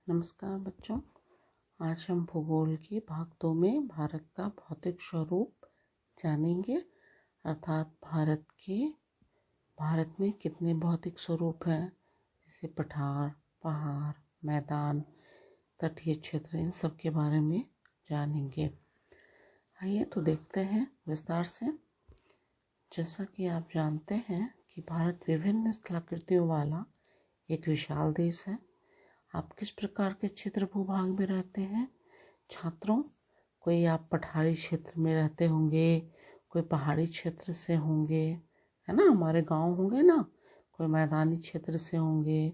नमस्कार बच्चों। आज हम भूगोल के भाग 2 में भारत का भौतिक स्वरूप जानेंगे, अर्थात भारत में कितने भौतिक स्वरूप हैं, जैसे पठार, पहाड़, मैदान, तटीय क्षेत्र, इन सब के बारे में जानेंगे। आइए तो देखते हैं विस्तार से। जैसा कि आप जानते हैं कि भारत विभिन्न स्थलाकृतियों वाला एक विशाल देश है। आप किस प्रकार के क्षेत्र भूभाग में रहते हैं छात्रों? कोई आप पठारी क्षेत्र में रहते होंगे, कोई पहाड़ी क्षेत्र से होंगे, है ना, हमारे गांव होंगे ना, कोई मैदानी क्षेत्र से होंगे।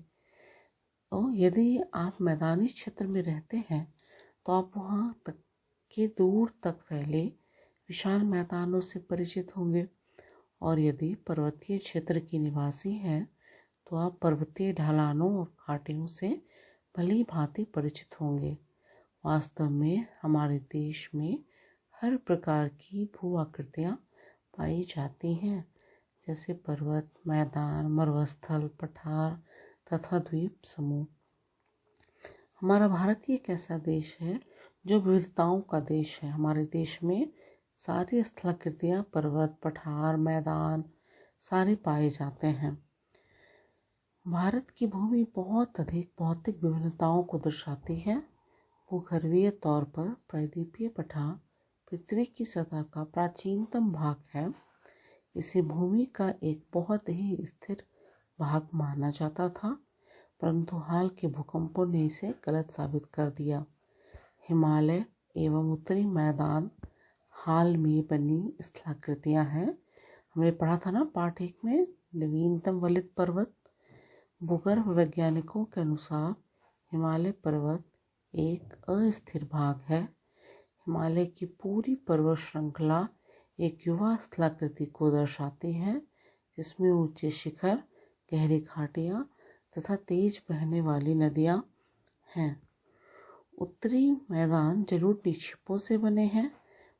तो यदि आप मैदानी क्षेत्र में रहते हैं तो आप वहाँ तक के दूर तक फैले विशाल मैदानों से परिचित होंगे, और यदि पर्वतीय क्षेत्र के निवासी हैं तो आप पर्वतीय ढलानों और घाटियों से भली भांति परिचित होंगे। वास्तव में हमारे देश में हर प्रकार की भू आकृतियाँ पाई जाती हैं, जैसे पर्वत, मैदान, मरुस्थल, पठार तथा द्वीप समूह। हमारा भारत एक ऐसा देश है जो विविधताओं का देश है। हमारे देश में सारी स्थलाकृतियाँ, पर्वत, पठार, मैदान सारे पाए जाते हैं। भारत की भूमि बहुत अधिक भौतिक विभिन्नताओं को दर्शाती है। भूगर्भीय तौर पर प्रायद्वीपीय पठार पृथ्वी की सतह का प्राचीनतम भाग है। इसे भूमि का एक बहुत ही स्थिर भाग माना जाता था, परंतु हाल के भूकंपों ने इसे गलत साबित कर दिया। हिमालय एवं उत्तरी मैदान हाल में बनी स्थलाकृतियाँ हैं। हमने पढ़ा था ना पाठ 1 में, नवीनतम वलित पर्वत। भूगर्भ वैज्ञानिकों के अनुसार हिमालय पर्वत एक अस्थिर भाग है। हिमालय की पूरी पर्वत श्रृंखला एक युवा स्थलाकृति को दर्शाती है, जिसमें ऊंचे शिखर, गहरी घाटियाँ तथा तेज बहने वाली नदियाँ हैं। उत्तरी मैदान जलोढ़ निक्षेपों से बने हैं।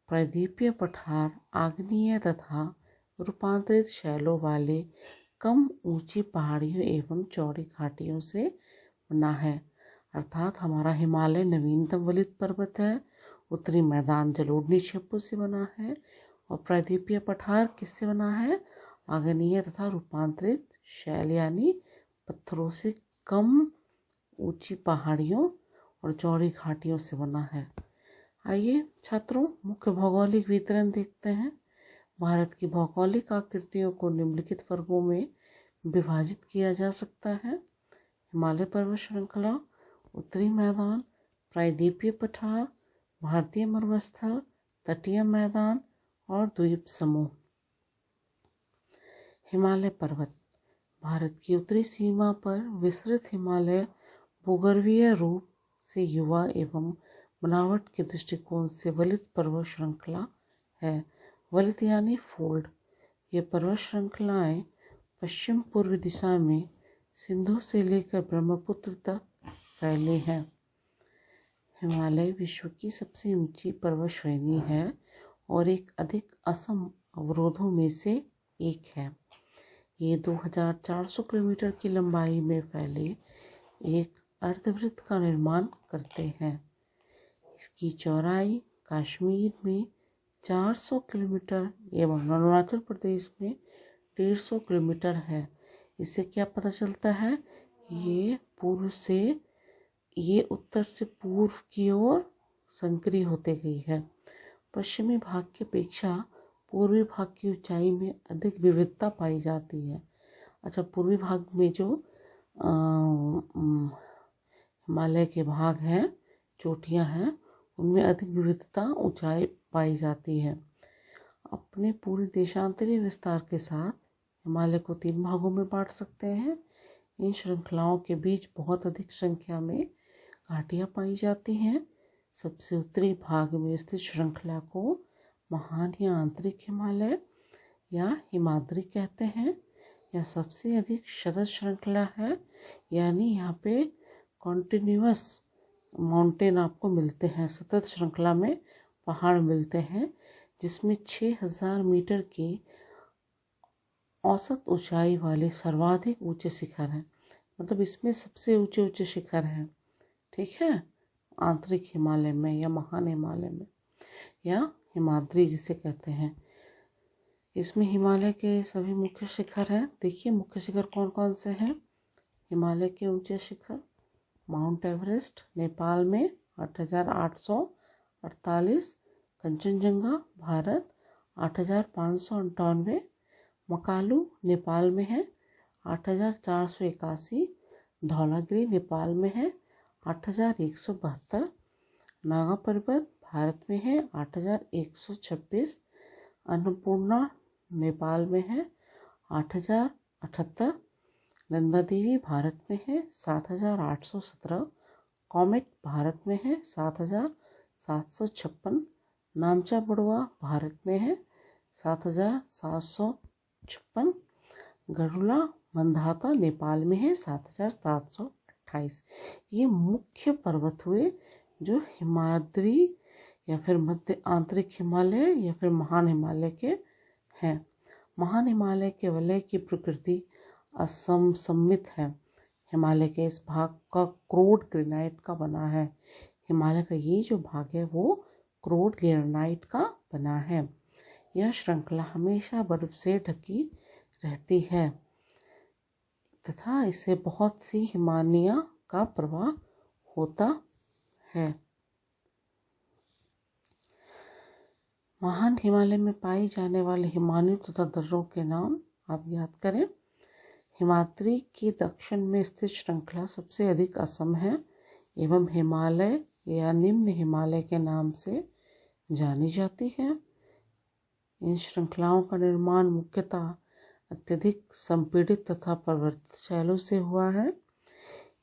प्रायद्वीपीय पठार आग्नेय तथा रूपांतरित शैलों वाले कम ऊंची पहाड़ियों एवं चौड़ी घाटियों से बना है। अर्थात हमारा हिमालय नवीनतम वलित पर्वत है, उत्तरी मैदान जलोढ़ निक्षेपों से बना है, और प्रायद्वीपीय पठार किससे बना है? आग्नेय तथा रूपांतरित शैल यानी पत्थरों से कम ऊंची पहाड़ियों और चौड़ी घाटियों से बना है। आइए छात्रों, मुख्य भौगोलिक वितरण देखते हैं। भारत की भौगोलिक आकृतियों को निम्नलिखित वर्गों में विभाजित किया जा सकता है: हिमालय पर्वत श्रृंखला, उत्तरी मैदान, प्रायद्वीपीय पठार, भारतीय मरुस्थल, तटीय मैदान और द्वीप समूह। हिमालय पर्वत भारत की उत्तरी सीमा पर विस्तृत हिमालय भूगर्भीय रूप से युवा एवं बनावट के दृष्टिकोण से वलित पर्वत श्रृंखला है। वलित यानी फोल्ड। ये पर्वत श्रृंखलाएं पश्चिम पूर्व दिशा में सिंधु से लेकर ब्रह्मपुत्र तक फैली हैं। हिमालय विश्व की सबसे ऊंची पर्वत श्रेणी है और एक अधिक असम अवरोधों में से एक है। ये 2400 किलोमीटर की लंबाई में फैले एक अर्धवृत्त का निर्माण करते हैं। इसकी चौड़ाई कश्मीर में 400 किलोमीटर एवं अरुणाचल प्रदेश में 150 किलोमीटर है। इससे क्या पता चलता है? ये उत्तर से पूर्व की ओर संकरी होते गई है। पश्चिमी भाग की अपेक्षा पूर्वी भाग की ऊंचाई में अधिक विविधता पाई जाती है। अच्छा, पूर्वी भाग में जो हिमालय के भाग हैं, चोटियां हैं, उनमें अधिक विविधता, ऊंचाई पाई जाती है। अपने पूरे देशांतरीय विस्तार के साथ हिमालय को 3 भागों में बांट सकते हैं। इन श्रृंखलाओं के बीच बहुत अधिक संख्या में घाटियाँ पाई जाती हैं। सबसे उत्तरी भाग में स्थित श्रृंखला को महान या आंतरिक हिमालय या हिमाद्री कहते हैं। यह सबसे अधिक शरद श्रृंखला है, यानी यहाँ पे कॉन्टिन्यूअस माउंटेन आपको मिलते हैं, सतत श्रृंखला में पहाड़ मिलते हैं, जिसमें 6000 मीटर की औसत ऊंचाई वाले सर्वाधिक ऊंचे शिखर हैं। मतलब इसमें सबसे ऊंचे ऊंचे शिखर हैं। ठीक है, आंतरिक हिमालय में या महान हिमालय में या हिमाद्री जिसे कहते हैं। इसमें हिमालय के सभी मुख्य शिखर हैं। देखिए मुख्य शिखर कौन कौन से हैं। हिमालय के ऊंचे शिखर माउंट एवरेस्ट नेपाल में 8,848, कंचनजंगा भारत 8,598, मकालू नेपाल में है 8,481, धौलागिरी नेपाल में है 8,172, नागा पर्वत भारत में है 8,126, अन्नपूर्णा नेपाल में है 8,078, नंदा देवी भारत में है 7,817, कॉमेट भारत में है 7,756, नामचा बड़ुआ भारत में है 7,756, गरुला मंदाता नेपाल में है 7,728। ये मुख्य पर्वत हुए जो हिमाद्री या फिर मध्य आंतरिक हिमालय या फिर महान हिमालय के हैं। महान हिमालय के वलय की प्रकृति असममित है। हिमालय के इस भाग का क्रोड ग्रेनाइट का बना है। हिमालय का ये जो भाग है वो क्रोड ग्रेनाइट का बना है। यह श्रृंखला हमेशा बर्फ से ढकी रहती है तथा इससे बहुत सी हिमानिया का प्रवाह होता है। महान हिमालय में पाई जाने वाले हिमानियों तथा दर्रों के नाम आप याद करें। हिमाद्री की दक्षिण में स्थित श्रृंखला सबसे अधिक असम है एवं हिमालय या निम्न हिमालय के नाम से जानी जाती है। इन श्रृंखलाओं का निर्माण मुख्यतः अत्यधिक संपीड़ित तथा पर्वत शैलों से हुआ है।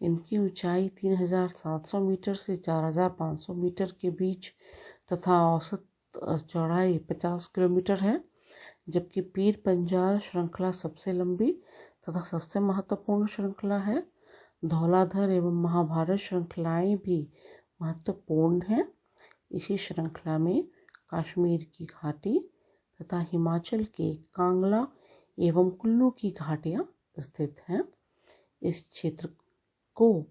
इनकी ऊंचाई 3,700 मीटर से 4,500 मीटर के बीच तथा औसत चौड़ाई 50 किलोमीटर है, जबकि पीर पंजाल श्रृंखला सबसे लंबी तथा सबसे महत्वपूर्ण श्रृंखला है। धौलाधर एवं महाभारत श्रृंखलाएं भी महत्वपूर्ण हैं। इसी श्रृंखला में कश्मीर की घाटी तथा हिमाचल के कांगला एवं कुल्लू की घाटियां स्थित हैं। इस क्षेत्र को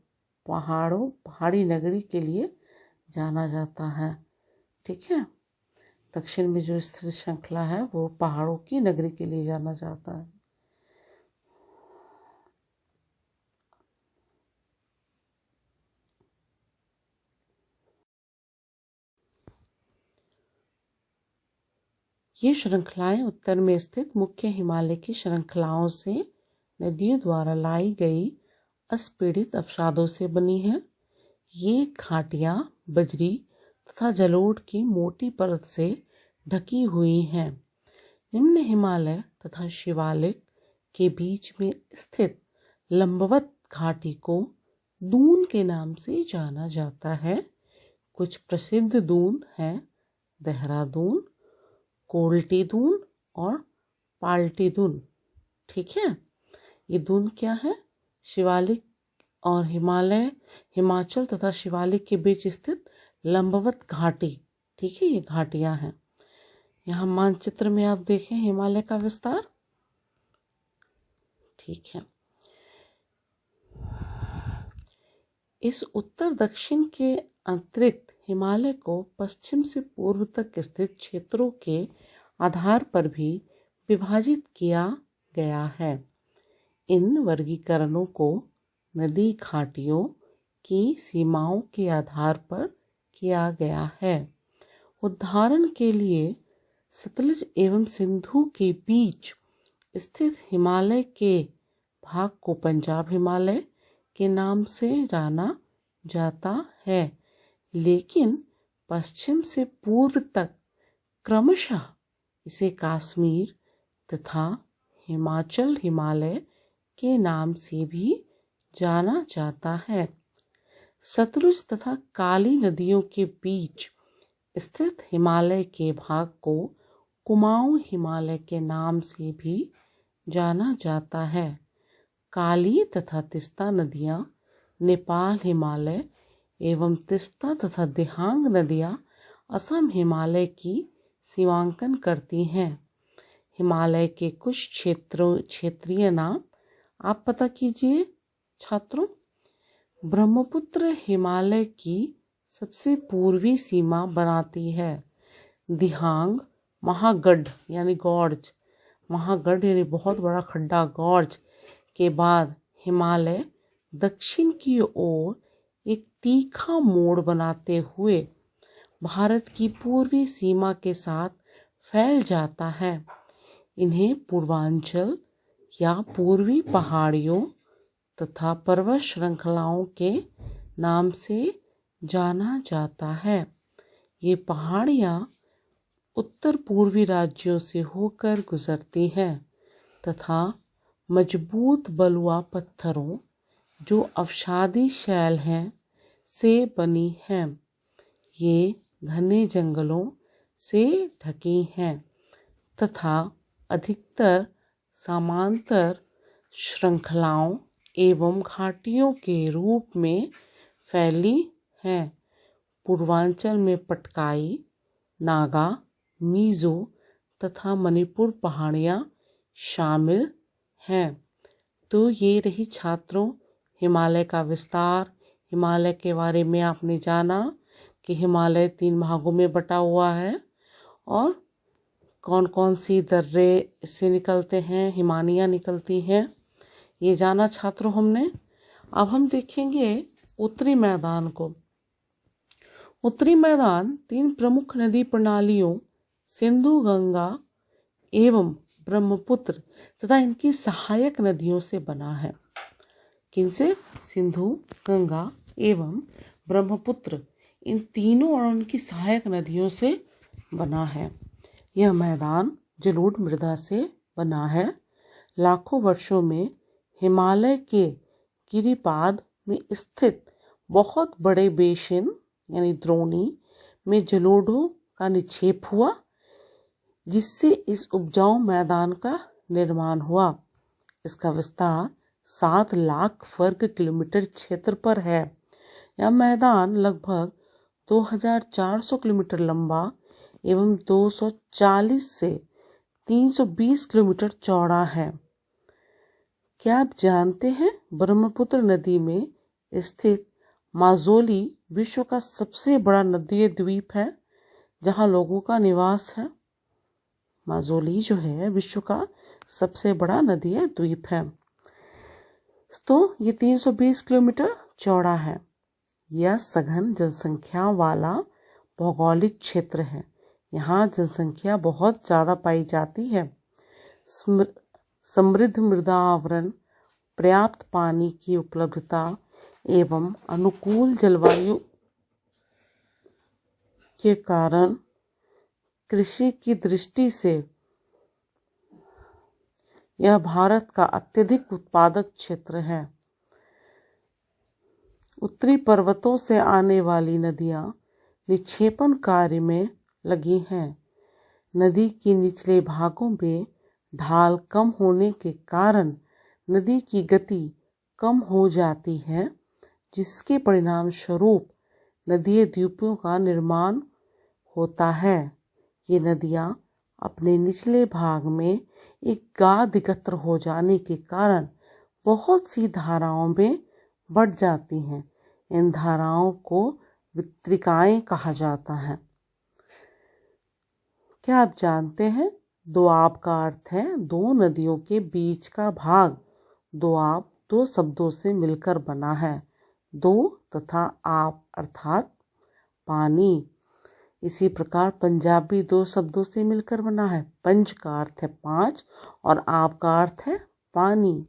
पहाड़ी नगरी के लिए जाना जाता है। ठीक है, दक्षिण में जो स्थित श्रृंखला है वो पहाड़ों की नगरी के लिए जाना जाता है। ये श्रृंखलाएं उत्तर में स्थित मुख्य हिमालय की श्रृंखलाओं से नदियों द्वारा लाई गई अस्पीड़ित अवसादों से बनी हैं। ये घाटियां बजरी तथा जलोढ़ की मोटी परत से ढकी हुई हैं। निम्न हिमालय तथा शिवालिक के बीच में स्थित लंबवत घाटी को दून के नाम से जाना जाता है। कुछ प्रसिद्ध दून हैं देहरादून, कोल्टी दून और पाल्टी दून। ठीक है, ये दून क्या है? शिवालिक और हिमाचल तथा शिवालिक के बीच स्थित लंबवत घाटी। ठीक है, ये घाटियां हैं। यहाँ मानचित्र में आप देखें हिमालय का विस्तार। ठीक है, इस उत्तर दक्षिण के अतिरिक्त हिमालय को पश्चिम से पूर्व तक स्थित क्षेत्रों के आधार पर भी विभाजित किया गया है। इन वर्गीकरणों को नदी घाटियों की सीमाओं के आधार पर किया गया है। उदाहरण के लिए सतलज एवं सिंधु के बीच स्थित हिमालय के भाग को पंजाब हिमालय के नाम से जाना जाता है, लेकिन पश्चिम से पूर्व तक क्रमशः इसे कश्मीर तथा हिमाचल हिमालय के नाम से भी जाना जाता है। सतलुज तथा काली नदियों के बीच स्थित हिमालय के भाग को कुमाऊं हिमालय के नाम से भी जाना जाता है। काली तथा तिस्ता नदियाँ नेपाल हिमालय एवं तिस्ता तथा दिहांग नदियाँ असम हिमालय की सीमांकन करती हैं। हिमालय के कुछ क्षेत्रीय नाम आप पता कीजिए छात्रों। ब्रह्मपुत्र हिमालय की सबसे पूर्वी सीमा बनाती है। दिहांग महागढ़ यानी गॉर्ज, महागढ़ यानी बहुत बड़ा खड्डा, गॉर्ज के बाद हिमालय दक्षिण की ओर एक तीखा मोड़ बनाते हुए भारत की पूर्वी सीमा के साथ फैल जाता है। इन्हें पूर्वांचल या पूर्वी पहाड़ियों तथा पर्वत श्रृंखलाओं के नाम से जाना जाता है। ये पहाड़ियाँ उत्तर पूर्वी राज्यों से होकर गुजरती हैं तथा मजबूत बलुआ पत्थरों, जो अवसादी शैल हैं, से बनी हैं। ये घने जंगलों से ढकी हैं तथा अधिकतर समांतर श्रृंखलाओं एवं घाटियों के रूप में फैली हैं। पूर्वांचल में पटकाई, नागा, मिज़ो तथा मणिपुर पहाड़ियाँ शामिल हैं। तो ये रही छात्रों हिमालय का विस्तार। हिमालय के बारे में आपने जाना कि हिमालय 3 भागों में बटा हुआ है और कौन कौन सी दर्रे इससे निकलते हैं, हिमानियाँ निकलती हैं, ये जाना छात्रों हमने। अब हम देखेंगे उत्तरी मैदान को। उत्तरी मैदान 3 प्रमुख नदी प्रणालियों सिंधु, गंगा एवं ब्रह्मपुत्र तथा इनकी सहायक नदियों से बना है। किनसे? सिंधु, गंगा एवं ब्रह्मपुत्र, इन तीनों और उनकी सहायक नदियों से बना है। यह मैदान जलोढ़ मृदा से बना है। लाखों वर्षों में हिमालय के गिरिपाद में स्थित बहुत बड़े बेसिन यानी द्रोणी में जलोढ़ों का निक्षेप हुआ, जिससे इस उपजाऊ मैदान का निर्माण हुआ। इसका विस्तार 7 लाख वर्ग किलोमीटर क्षेत्र पर है। यह मैदान लगभग 2400 किलोमीटर लंबा एवं 240 से 320 किलोमीटर चौड़ा है। क्या आप जानते हैं ब्रह्मपुत्र नदी में स्थित माजुली विश्व का सबसे बड़ा नदीय द्वीप है, जहाँ लोगों का निवास है। माजुली जो है विश्व का सबसे बड़ा नदीय द्वीप है। तो ये 320 किलोमीटर चौड़ा है। यह सघन जनसंख्या वाला भौगोलिक क्षेत्र है। यहाँ जनसंख्या बहुत ज़्यादा पाई जाती है। समृद्ध मृदा आवरण, पर्याप्त पानी की उपलब्धता एवं अनुकूल जलवायु के कारण कृषि की दृष्टि से यह भारत का अत्यधिक उत्पादक क्षेत्र है। उत्तरी पर्वतों से आने वाली नदियाँ निक्षेपण कार्य में लगी हैं। नदी के निचले भागों में ढाल कम होने के कारण नदी की गति कम हो जाती है, जिसके परिणाम स्वरूप नदीय द्वीपों का निर्माण होता है। ये नदियाँ अपने निचले भाग में एक गाद एकत्र हो जाने के कारण बहुत सी धाराओं में बढ़ जाती हैं। इन धाराओं को वितरिकाएं कहा जाता है। क्या आप जानते हैं दोआब का अर्थ है 2 नदियों के बीच का भाग। दोआब 2 शब्दों से मिलकर बना है, 2 तथा आब अर्थात पानी। इसी प्रकार पंजाबी 2 शब्दों से मिलकर बना है। पंज का अर्थ है 5 और आब का अर्थ है पानी।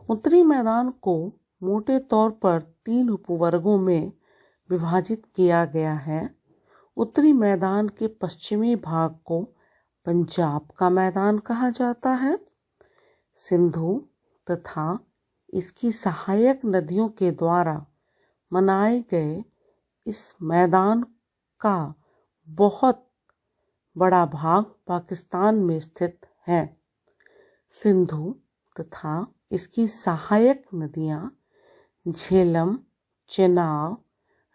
उत्तरी मैदान को मोटे तौर पर 3 उपवर्गों में विभाजित किया गया है। उत्तरी मैदान के पश्चिमी भाग को पंजाब का मैदान कहा जाता है। सिंधु तथा इसकी सहायक नदियों के द्वारा बनाए गए इस मैदान का बहुत बड़ा भाग पाकिस्तान में स्थित है। सिंधु तथा इसकी सहायक नदियाँ झेलम, चेनाब,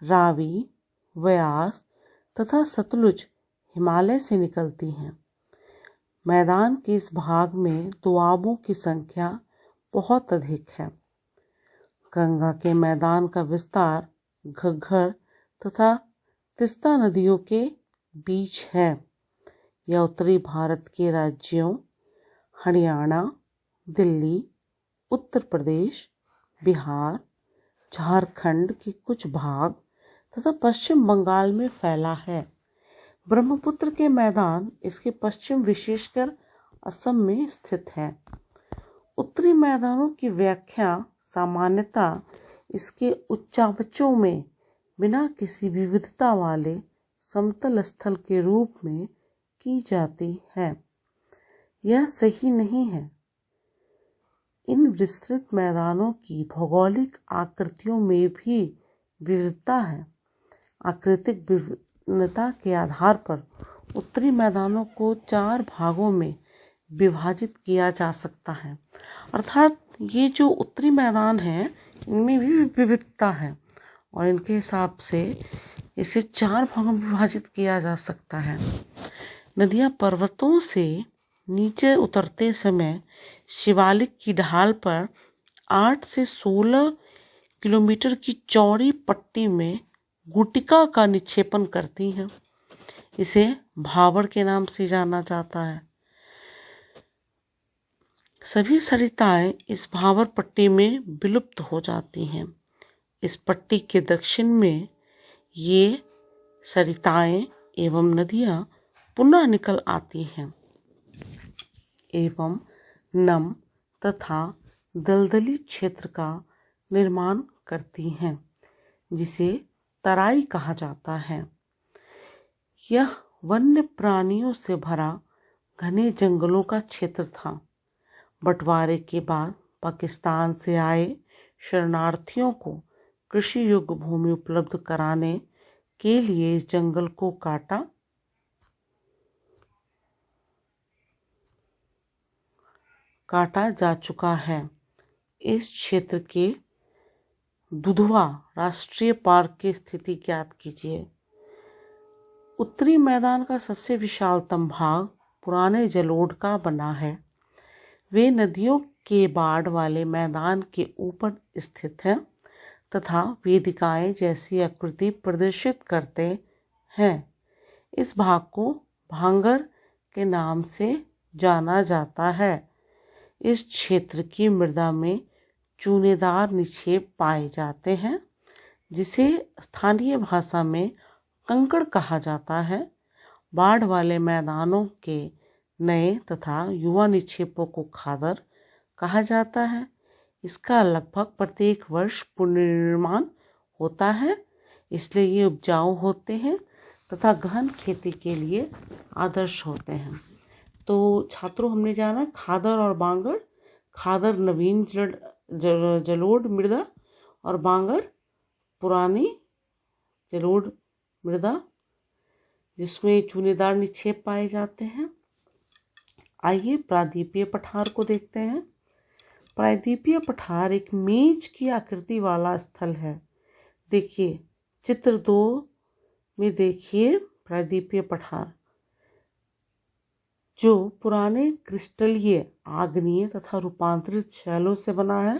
रावी, व्यास तथा सतलुज हिमालय से निकलती हैं। मैदान के इस भाग में दोआबों की संख्या बहुत अधिक है। गंगा के मैदान का विस्तार घग्गर तथा तीस्ता नदियों के बीच है। यह उत्तरी भारत के राज्यों हरियाणा, दिल्ली, उत्तर प्रदेश, बिहार, झारखंड के कुछ भाग तथा पश्चिम बंगाल में फैला है। ब्रह्मपुत्र के मैदान इसके पश्चिम विशेषकर असम में स्थित है। उत्तरी मैदानों की व्याख्या सामान्यतः इसके उच्चावचों में बिना किसी विविधता वाले समतल स्थल के रूप में की जाती है। यह सही नहीं है। इन विस्तृत मैदानों की भौगोलिक आकृतियों में भी विविधता है। आकृतिक विभिन्नता के आधार पर उत्तरी मैदानों को 4 भागों में विभाजित किया जा सकता है। अर्थात ये जो उत्तरी मैदान है इनमें भी विविधता है और इनके हिसाब से इसे 4 भागों में विभाजित किया जा सकता है। नदियाँ पर्वतों से नीचे उतरते समय शिवालिक की ढाल पर 8 से 16 किलोमीटर की चौड़ी पट्टी में गुटिका का निक्षेपण करती हैं। इसे भाबर के नाम से जाना जाता है। सभी सरिताएं इस भाबर पट्टी में विलुप्त हो जाती हैं। इस पट्टी के दक्षिण में ये सरिताएं एवं नदियां पुनः निकल आती हैं एवं नम तथा दलदली क्षेत्र का निर्माण करती हैं, जिसे तराई कहा जाता है। यह वन्य प्राणियों से भरा घने जंगलों का क्षेत्र था। बंटवारे के बाद पाकिस्तान से आए शरणार्थियों को कृषि योग्य भूमि उपलब्ध कराने के लिए इस जंगल को काटा जा चुका है। इस क्षेत्र के दुधवा राष्ट्रीय पार्क की स्थिति ज्ञात कीजिए। उत्तरी मैदान का सबसे विशालतम भाग पुराने जलोढ़ का बना है। वे नदियों के बाढ़ वाले मैदान के ऊपर स्थित हैं तथा वेदिकाएं जैसी आकृति प्रदर्शित करते हैं। इस भाग को भांगर के नाम से जाना जाता है। इस क्षेत्र की मृदा में चूनेदार निक्षेप पाए जाते हैं, जिसे स्थानीय भाषा में कंकड़ कहा जाता है। बाढ़ वाले मैदानों के नए तथा युवा निक्षेपों को खादर कहा जाता है। इसका लगभग प्रत्येक वर्ष पुनर्निर्माण होता है, इसलिए ये उपजाऊ होते हैं तथा गहन खेती के लिए आदर्श होते हैं। तो छात्रों, हमने जाना खादर और बांगर। खादर नवीन जलोढ़ मृदा और बांगर पुरानी जलोढ़ मृदा जिसमें चूनेदार निक्षेप पाए जाते हैं। आइए प्रायद्वीपीय पठार को देखते हैं। प्रायद्वीपीय पठार एक मेज की आकृति वाला स्थल है। देखिए चित्र 2 में देखिए प्रायद्वीपीय पठार जो पुराने क्रिस्टलीय, आग्नेय तथा रूपांतरित शैलों से बना है।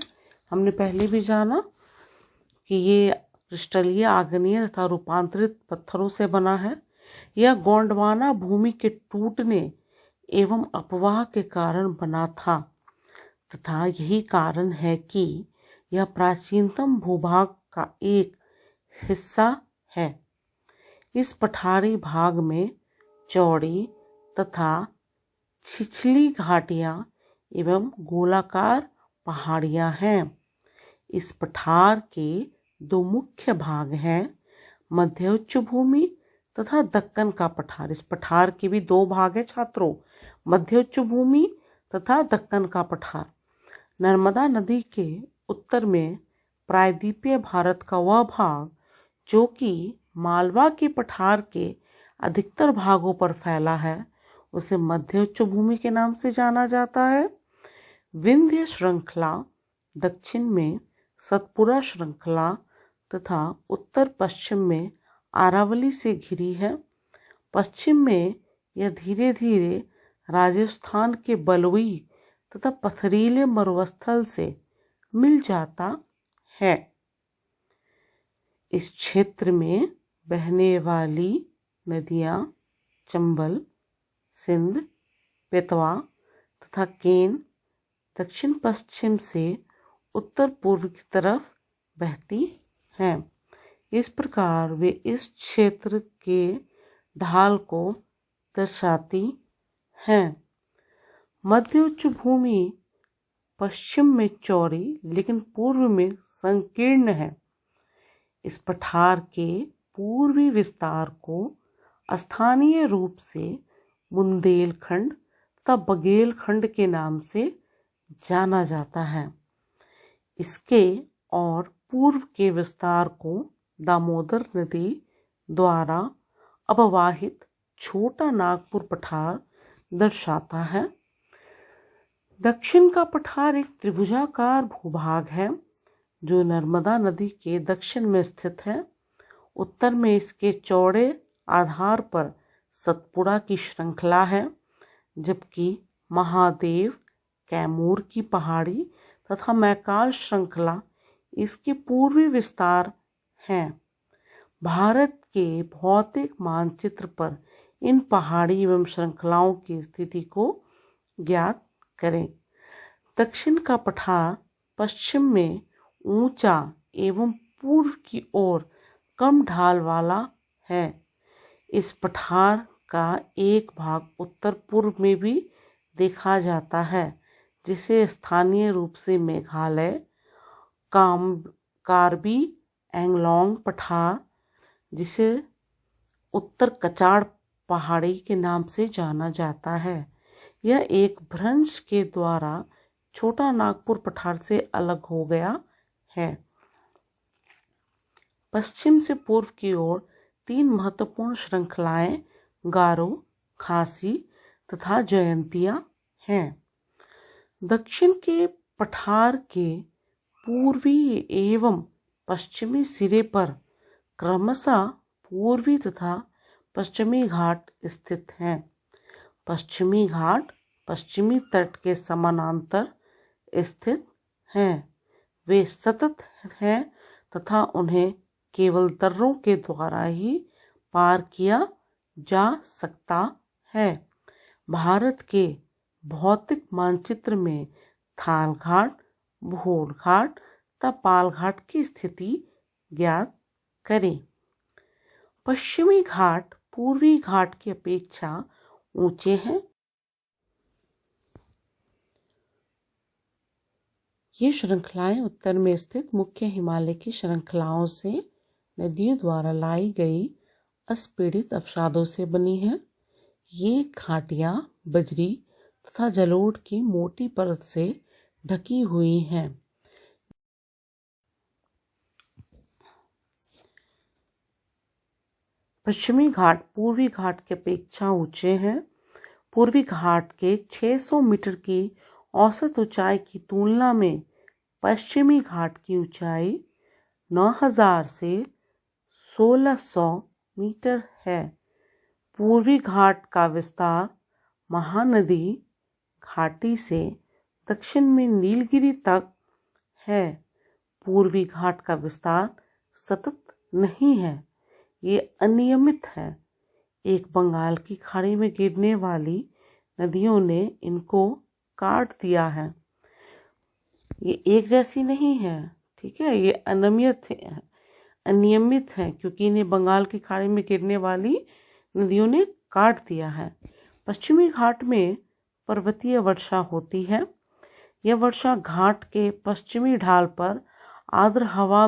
हमने पहले भी जाना कि ये क्रिस्टलीय, आग्नेय तथा रूपांतरित पत्थरों से बना है। यह गोंडवाना भूमि के टूटने एवं अपवाह के कारण बना था तथा यही कारण है कि यह प्राचीनतम भूभाग का एक हिस्सा है। इस पठारी भाग में चौड़ी तथा छिछली घाटियाँ एवं गोलाकार पहाड़ियाँ हैं। इस पठार के 2 मुख्य भाग हैं, मध्य उच्च भूमि तथा दक्कन का पठार। इस पठार के भी 2 भाग हैं छात्रों, मध्य उच्च भूमि तथा दक्कन का पठार। नर्मदा नदी के उत्तर में प्रायद्वीपीय भारत का वह भाग जो कि मालवा के पठार के अधिकतर भागों पर फैला है, उसे मध्य उच्च भूमि के नाम से जाना जाता है। विंध्य श्रृंखला दक्षिण में सतपुरा श्रृंखला तथा उत्तर पश्चिम में अरावली से घिरी है। पश्चिम में यह धीरे धीरे राजस्थान के बलुई तथा पथरीले मरुस्थल से मिल जाता है। इस क्षेत्र में बहने वाली नदियां चंबल, सिंध, बेतवा तथा केन दक्षिण पश्चिम से उत्तर पूर्व की तरफ बहती हैं। इस प्रकार वे इस क्षेत्र के ढाल को दर्शाती हैं। मध्य उच्च भूमि पश्चिम में चौड़ी लेकिन पूर्व में संकीर्ण है। इस पठार के पूर्वी विस्तार को स्थानीय रूप से बुंदेलखंड तथा बघेलखंड के नाम से जाना जाता है। इसके और पूर्व के विस्तार को दामोदर नदी द्वारा अववाहित छोटा नागपुर पठार दर्शाता है। दक्षिण का पठार एक त्रिभुजाकार भूभाग है जो नर्मदा नदी के दक्षिण में स्थित है। उत्तर में इसके चौड़े आधार पर सतपुड़ा की श्रृंखला है, जबकि महादेव, कैमूर की पहाड़ी तथा मैकाल श्रृंखला इसके पूर्वी विस्तार हैं। भारत के भौतिक मानचित्र पर इन पहाड़ी एवं श्रृंखलाओं की स्थिति को ज्ञात करें। दक्षिण का पठार पश्चिम में ऊंचा एवं पूर्व की ओर कम ढाल वाला है। इस पठार का एक भाग उत्तर पूर्व में भी देखा जाता है, जिसे स्थानीय रूप से मेघालय कार्बी एंगलोंग पठार, जिसे उत्तर कचाड़ पहाड़ी के नाम से जाना जाता है। यह एक भ्रंश के द्वारा छोटा नागपुर पठार से अलग हो गया है। पश्चिम से पूर्व की ओर 3 महत्वपूर्ण श्रृंखलाएं गारो, खासी तथा जयंतिया हैं। दक्षिण के पठार के पूर्वी एवं पश्चिमी सिरे पर क्रमशः पूर्वी तथा पश्चिमी घाट स्थित हैं। पश्चिमी घाट पश्चिमी तट के समानांतर स्थित हैं। वे सतत हैं तथा उन्हें केवल दर्रों के द्वारा ही पार किया जा सकता है। भारत के भौतिक मानचित्र में थाल घाट, भोर घाट तथा पाल घाट की स्थिति ज्ञात करें। पश्चिमी घाट पूर्वी घाट की अपेक्षा ऊंचे हैं। ये श्रृंखलाएं उत्तर में स्थित मुख्य हिमालय की श्रृंखलाओं से नदियों द्वारा लाई गई अस्पीड़ित अवसादों से बनी है। ये घाटियां बजरी तथा जलोढ़ की मोटी परत से ढकी हुई हैं। पश्चिमी घाट पूर्वी घाट की अपेक्षा ऊंचे हैं। पूर्वी घाट के 600 मीटर की औसत ऊंचाई की तुलना में पश्चिमी घाट की ऊंचाई 9000 से 1600 मीटर है। पूर्वी घाट का विस्तार महानदी घाटी से दक्षिण में नीलगिरी तक है। पूर्वी घाट का विस्तार सतत नहीं है, ये अनियमित है। एक बंगाल की खाड़ी में गिरने वाली नदियों ने इनको काट दिया है। ये एक जैसी नहीं है, ठीक है, ये अनियमित है क्योंकि इन्हें बंगाल की खाड़ी में गिरने वाली नदियों ने काट दिया है। पश्चिमी घाट में पर्वतीय वर्षा होती है। यह वर्षा घाट के पश्चिमी ढाल पर आर्द्र हवा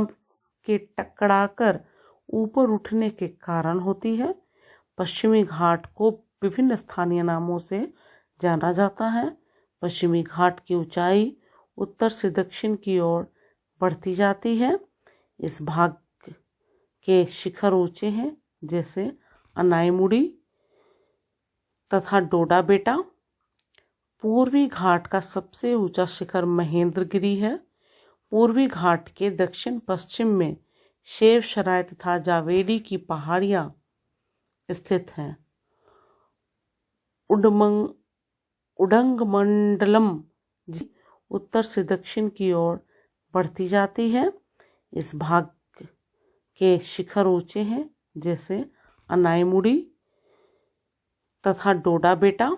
के टकराकर ऊपर उठने के कारण होती है। पश्चिमी घाट को विभिन्न स्थानीय नामों से जाना जाता है। पश्चिमी घाट की ऊंचाई उत्तर से दक्षिण की ओर बढ़ती जाती है। इस भाग के शिखर ऊंचे हैं, जैसे अनाईमुड़ी तथा डोडा बेटा। पूर्वी घाट का सबसे ऊंचा शिखर महेंद्रगिरी है। पूर्वी घाट के दक्षिण पश्चिम में शेवशराय तथा जावेरी की पहाड़ियां स्थित हैं। उडंगमंडलम उत्तर से दक्षिण की ओर बढ़ती जाती है। इस भाग के शिखर ऊंचे हैं, जैसे अनाईमुड़ी तथा डोडा बेटा।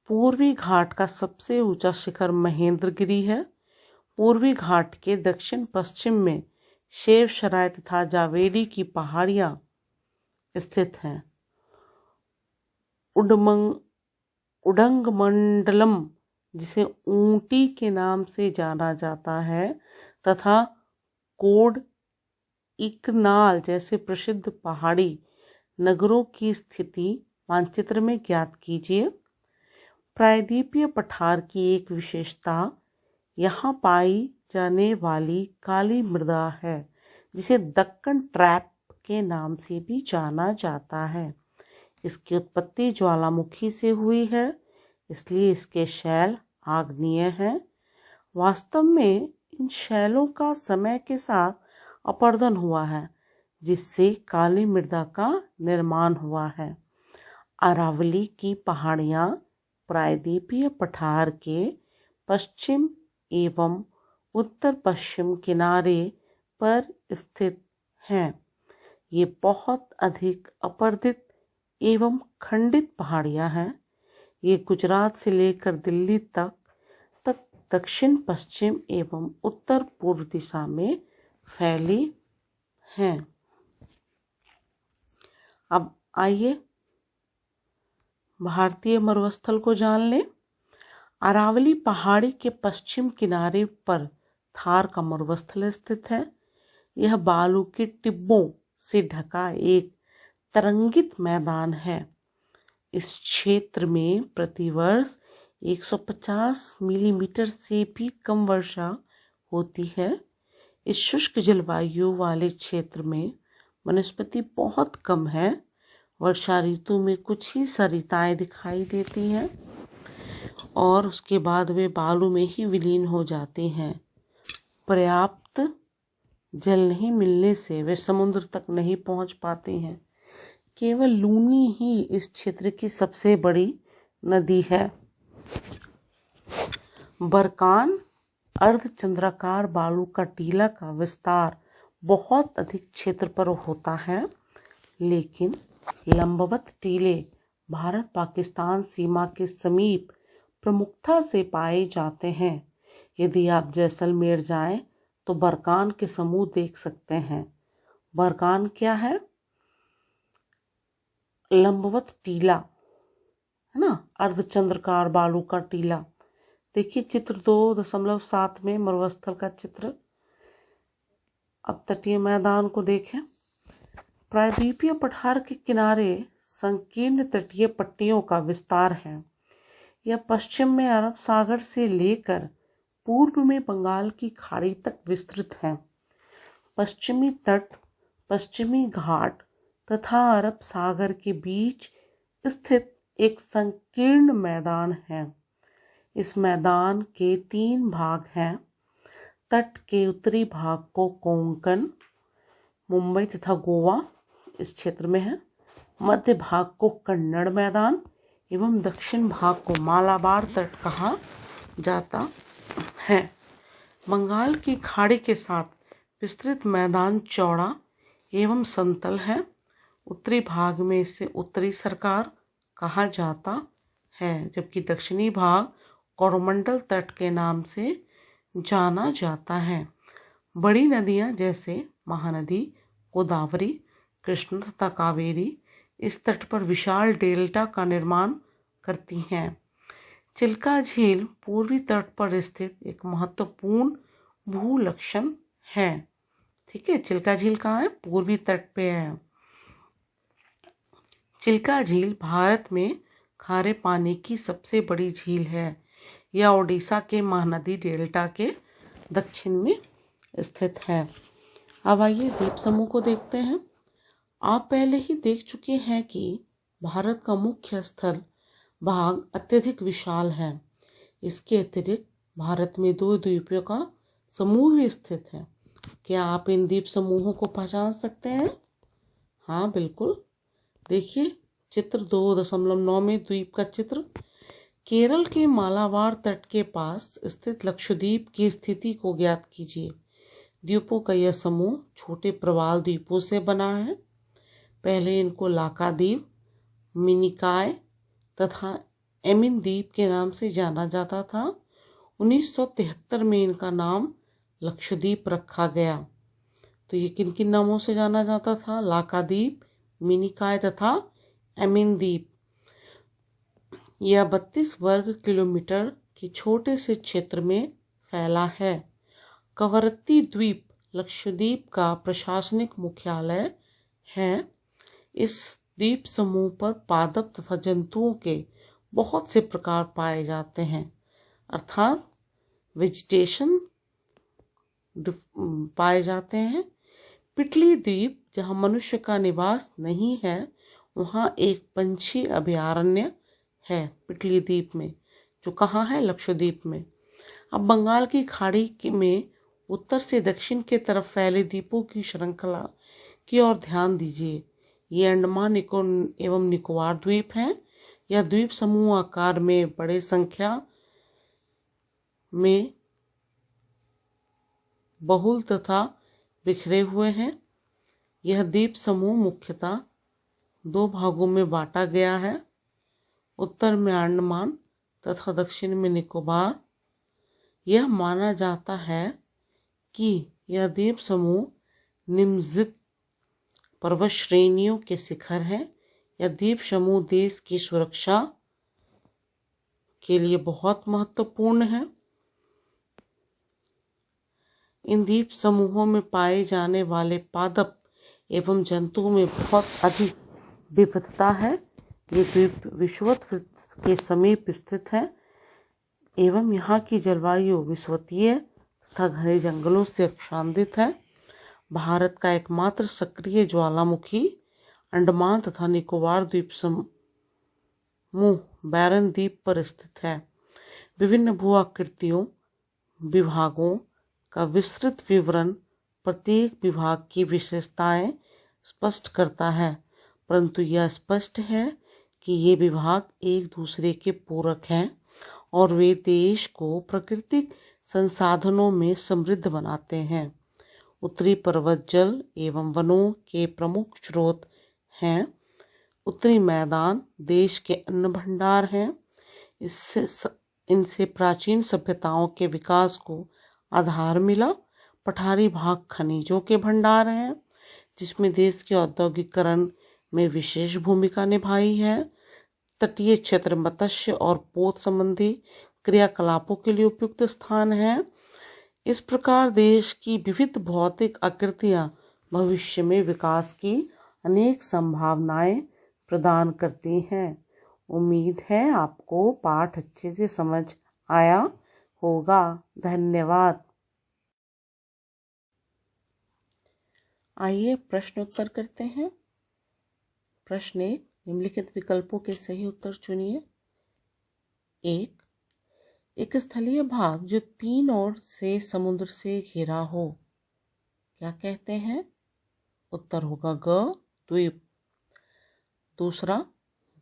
पूर्वी घाट का सबसे ऊंचा शिखर महेंद्रगिरी है। पूर्वी घाट के दक्षिण पश्चिम में शेवशराय तथा जावेरी की पहाड़ियां स्थित हैं। उडंगमंडलम, जिसे ऊंटी के नाम से जाना जाता है, तथा कोड इकनाल जैसे प्रसिद्ध पहाड़ी नगरों की स्थिति मानचित्र में ज्ञात कीजिए। प्रायद्वीपीय पठार की एक विशेषता यहाँ पाई जाने वाली काली मृदा है, जिसे दक्कन ट्रैप के नाम से भी जाना जाता है। इसकी उत्पत्ति ज्वालामुखी से हुई है, इसलिए इसके शैल आग्नेय हैं। वास्तव में इन शैलों का समय के साथ अपरदन हुआ है, जिससे काली मृदा का निर्माण हुआ है। अरावली की पहाड़ियाँ प्रायद्वीपीय पठार के पश्चिम एवं उत्तर पश्चिम किनारे पर स्थित हैं। ये बहुत अधिक अपरदित एवं खंडित पहाड़ियाँ हैं। ये गुजरात से लेकर दिल्ली तक दक्षिण पश्चिम एवं उत्तर पूर्व दिशा में फैली हैं। अब आइए भारतीय मरुस्थल को जान लें। अरावली पहाड़ी के पश्चिम किनारे पर थार का मरुस्थल स्थित है। यह बालू के टिब्बों से ढका एक तरंगित मैदान है। इस क्षेत्र में प्रतिवर्ष 150 मिलीमीटर से भी कम वर्षा होती है। इस शुष्क जलवायु वाले क्षेत्र में वनस्पति बहुत कम है। वर्षा ऋतु में कुछ ही सरिताएं दिखाई देती हैं और उसके बाद वे बालू में ही विलीन हो जाती हैं। पर्याप्त जल नहीं मिलने से वे समुद्र तक नहीं पहुंच पाती हैं। केवल लूनी ही इस क्षेत्र की सबसे बड़ी नदी है। बरकान अर्धचंद्राकार बालू का टीला का विस्तार बहुत अधिक क्षेत्र पर होता है, लेकिन लंबवत टीले भारत पाकिस्तान सीमा के समीप प्रमुखता से पाए जाते हैं। यदि आप जैसलमेर जाएं तो बरकान के समूह देख सकते हैं। बरकान क्या है? लंबवत टीला है ना, अर्धचंद्राकार बालू का टीला। देखिए चित्र 2.7 में मरुस्थल का चित्र। अब तटीय मैदान को देखें। प्रायद्वीपीय पठार के किनारे संकीर्ण तटीय पट्टियों का विस्तार है। यह पश्चिम में अरब सागर से लेकर पूर्व में बंगाल की खाड़ी तक विस्तृत है। पश्चिमी तट, पश्चिमी घाट तथा अरब सागर के बीच स्थित एक संकीर्ण मैदान है। इस मैदान के 3 भाग हैं। तट के उत्तरी भाग को कोंकण, मुंबई तथा गोवा इस क्षेत्र में है। मध्य भाग को कन्नड़ मैदान एवं दक्षिण भाग को मालाबार तट कहा जाता है। बंगाल की खाड़ी के साथ विस्तृत मैदान चौड़ा एवं समतल है। उत्तरी भाग में इसे उत्तरी सरकार कहा जाता है, जबकि दक्षिणी भाग कोरोमंडल तट के नाम से जाना जाता है। बड़ी नदियां जैसे महानदी, गोदावरी, कृष्ण तथा कावेरी इस तट पर विशाल डेल्टा का निर्माण करती हैं। चिल्का झील पूर्वी तट पर स्थित एक महत्वपूर्ण भूलक्षण है। ठीक है, चिल्का झील कहाँ है? पूर्वी तट पे है। चिल्का झील भारत में खारे पानी की सबसे बड़ी झील है। यह ओडिशा के महानदी डेल्टा के दक्षिण में स्थित है। अब आइए द्वीप समूह को देखते हैं। आप पहले ही देख चुके हैं कि भारत का मुख्य स्थल भाग अत्यधिक विशाल है। इसके अतिरिक्त भारत में 2 द्वीपों का समूह भी स्थित है। क्या आप इन द्वीप समूहों को पहचान सकते हैं? हाँ बिल्कुल। देखिए चित्र 2.9 में द्वीप का चित्र। केरल के मालाबार तट के पास स्थित लक्षद्वीप की स्थिति को ज्ञात कीजिए। द्वीपों का यह समूह छोटे प्रवाल द्वीपों से बना है। पहले इनको लाका द्वीप, मिनिकॉय तथा एमिन द्वीप के नाम से जाना जाता था। 1973 में इनका नाम लक्षद्वीप रखा गया। तो ये किन किन नामों से जाना जाता था? लाका द्वीप, मिनिकॉय तथा एमिन द्वीप। यह 32 वर्ग किलोमीटर के छोटे से क्षेत्र में फैला है। कवरत्ती द्वीप लक्षद्वीप का प्रशासनिक मुख्यालय है। इस द्वीप समूह पर पादप तथा जंतुओं के बहुत से प्रकार पाए जाते हैं, अर्थात वेजिटेशन पाए जाते हैं। पिटली द्वीप, जहाँ मनुष्य का निवास नहीं है, वहाँ एक पंछी अभयारण्य है पिटली द्वीप में, जो कहाँ है? लक्षद्वीप में। अब बंगाल की खाड़ी में उत्तर से दक्षिण के तरफ फैले द्वीपों की श्रृंखला की ओर ध्यान दीजिए। ये अंडमान एवं निकोबार द्वीप हैं। यह द्वीप समूह आकार में बड़े संख्या में बहुल तथा बिखरे हुए हैं। यह द्वीप समूह मुख्यतः 2 भागों में बांटा गया है, उत्तर में अंडमान तथा दक्षिण में निकोबार। यह माना जाता है कि यह द्वीप समूह निम्नलिखित पर्वत श्रेणियों के शिखर हैं। यह द्वीप समूह देश की सुरक्षा के लिए बहुत महत्वपूर्ण है। इन द्वीप समूहों में पाए जाने वाले पादप एवं जंतुओं में बहुत अधिक विविधता है। ये द्वीप विषुववृत्त के समीप स्थित है एवं यहाँ की जलवायु विषुवतीय तथा घने जंगलों से आच्छादित है। भारत का एकमात्र सक्रिय ज्वालामुखी अंडमान तथा निकोबार द्वीप समूह बैरन द्वीप पर स्थित है। विभिन्न भू आकृतियों विभागों का विस्तृत विवरण प्रत्येक विभाग की विशेषताएं स्पष्ट करता है, परंतु यह स्पष्ट है कि ये विभाग एक दूसरे के पूरक हैं और वे देश को प्राकृतिक संसाधनों में समृद्ध बनाते हैं। उत्तरी पर्वत जल एवं वनों के प्रमुख स्रोत हैं। उत्तरी मैदान देश के अन्न भंडार हैं। इनसे प्राचीन सभ्यताओं के विकास को आधार मिला। पठारी भाग खनिजों के भंडार हैं, जिसमें देश के औद्योगिकरण में विशेष भूमिका निभाई है। तटीय क्षेत्र मत्स्य और पोत संबंधी क्रियाकलापों के लिए उपयुक्त स्थान है। इस प्रकार देश की विविध भौतिक आकृतियां भविष्य में विकास की अनेक संभावनाएं प्रदान करती हैं। उम्मीद है आपको पाठ अच्छे से समझ आया होगा। धन्यवाद। आइए प्रश्न उत्तर करते हैं। प्रश्न 1, निम्नलिखित विकल्पों के सही उत्तर चुनिए। 1, एक स्थलीय भाग जो 3 ओर से समुद्र से घिरा हो, क्या कहते हैं? उत्तर होगा ग, द्वीप। दूसरा,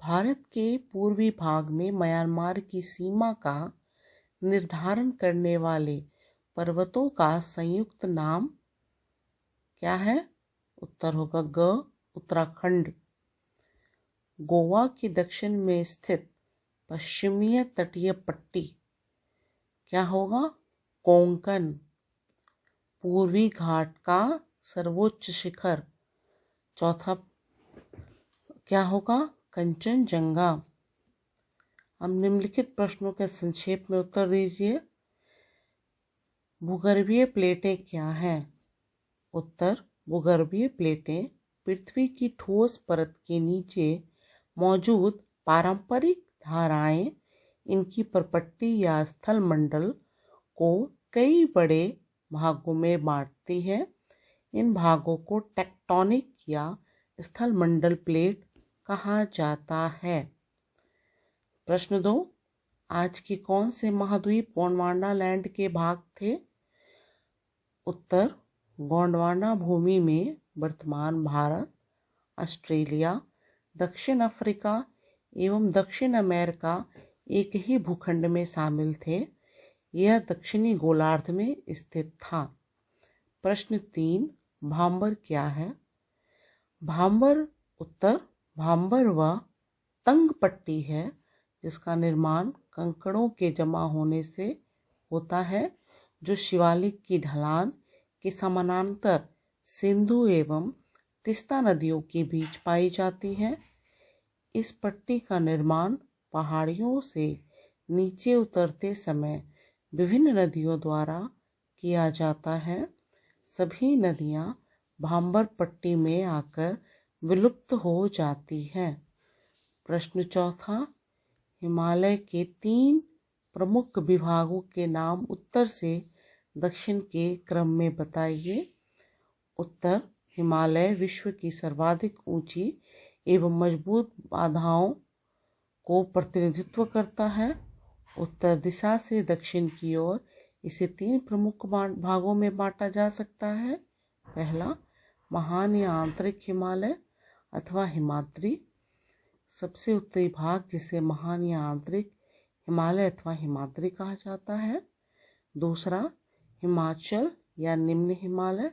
भारत के पूर्वी भाग में म्यांमार की सीमा का निर्धारण करने वाले पर्वतों का संयुक्त नाम क्या है? उत्तर होगा ग, उत्तराखंड। गोवा के दक्षिण में स्थित पश्चिमीय तटीय पट्टी क्या होगा? कोंकण। पूर्वी घाट का सर्वोच्च शिखर चौथा क्या होगा? कंचनजंगा। हम निम्नलिखित प्रश्नों के संक्षेप में उत्तर दीजिए। भूगर्भीय प्लेटें क्या हैं? उत्तर, भूगर्भीय प्लेटें पृथ्वी की ठोस परत के नीचे मौजूद पारंपरिक धाराएं इनकी परपट्टी या स्थल मंडल को कई बड़े भागों में बांटती है। इन भागों को टेक्टोनिक या स्थल मंडल प्लेट कहा जाता है। प्रश्न 2, आज के कौन से महाद्वीप गोंडवाना लैंड के भाग थे? उत्तर, गोंडवाना भूमि में वर्तमान भारत, ऑस्ट्रेलिया, दक्षिण अफ्रीका एवं दक्षिण अमेरिका एक ही भूखंड में शामिल थे। यह दक्षिणी गोलार्ध में स्थित था। प्रश्न 3, भांबर क्या है? भांबर उत्तर भांबर वह तंग पट्टी है जिसका निर्माण कंकड़ों के जमा होने से होता है, जो शिवालिक की ढलान के समानांतर सिंधु एवं तीस्ता नदियों के बीच पाई जाती है। इस पट्टी का निर्माण पहाड़ियों से नीचे उतरते समय विभिन्न नदियों द्वारा किया जाता है। सभी नदियाँ भांबर पट्टी में आकर विलुप्त हो जाती हैं। प्रश्न 4, हिमालय के 3 प्रमुख विभागों के नाम उत्तर से दक्षिण के क्रम में बताइए। उत्तर, हिमालय विश्व की सर्वाधिक ऊंची एवं मजबूत बाधाओं को प्रतिनिधित्व करता है। उत्तर दिशा से दक्षिण की ओर इसे 3 प्रमुख भागों में बांटा जा सकता है। पहला, महान या आंतरिक हिमालय अथवा हिमाद्री, सबसे उत्तरी भाग जिसे महान या आंतरिक हिमालय अथवा हिमाद्री कहा जाता है। दूसरा, हिमाचल या निम्न हिमालय।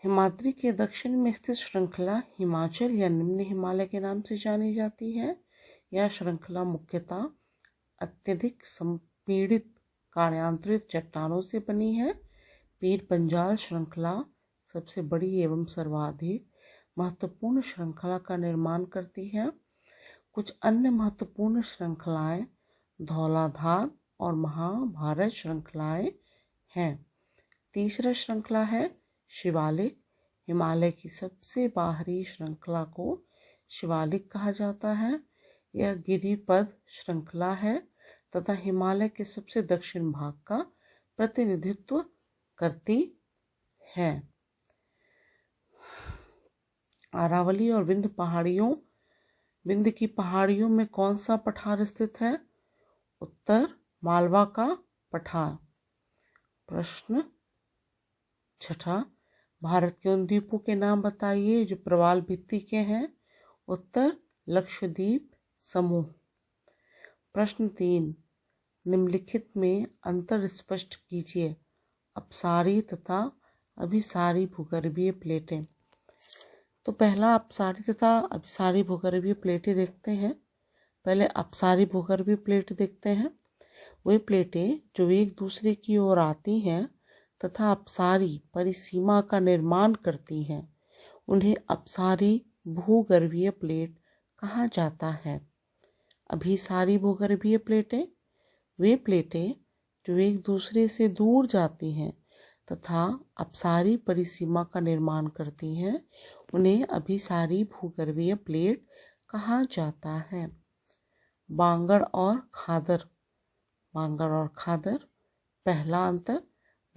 हिमाद्री के दक्षिण में स्थित श्रृंखला हिमाचल या निम्न हिमालय के नाम से जानी जाती है। यह श्रृंखला मुख्यतः अत्यधिक संपीड़ित कार्यांतरित चट्टानों से बनी है। पीर पंजाल श्रृंखला सबसे बड़ी एवं सर्वाधिक महत्वपूर्ण श्रृंखला का निर्माण करती है। कुछ अन्य महत्वपूर्ण श्रृंखलाएं धौलाधार और महाभारत श्रृंखलाएं हैं। तीसरा श्रृंखला है शिवालिक। हिमालय की सबसे बाहरी श्रृंखला को शिवालिक कहा जाता है। यह गिरिपद श्रृंखला है तथा हिमालय के सबसे दक्षिण भाग का प्रतिनिधित्व करती है। अरावली और विंध्य की पहाड़ियों में कौन सा पठार स्थित है? उत्तर, मालवा का पठार। प्रश्न 6, भारत के उन द्वीपों के नाम बताइए जो प्रवाल भित्ति के हैं। उत्तर, लक्षद्वीप समूह। प्रश्न 3, निम्नलिखित में अंतर स्पष्ट कीजिए। अपसारी तथा अभिसारी भूगर्भीय प्लेटें। तो पहला अपसारी तथा अभिसारी भूगर्भीय प्लेटें देखते हैं। पहले अपसारी भूगर्भीय प्लेट देखते हैं। वे प्लेटें जो एक दूसरे की ओर आती हैं तथा अपसारी परिसीमा का निर्माण करती हैं, उन्हें अपसारी भूगर्भीय प्लेट कहा जाता है। अभिसारी भूगर्भीय प्लेटें वे प्लेटें जो एक दूसरे से दूर जाती हैं तथा अपसारी परिसीमा का निर्माण करती हैं, उन्हें अभिसारी भूगर्भीय प्लेट कहा जाता है। बांगड़ और खादर। पहला अंतर,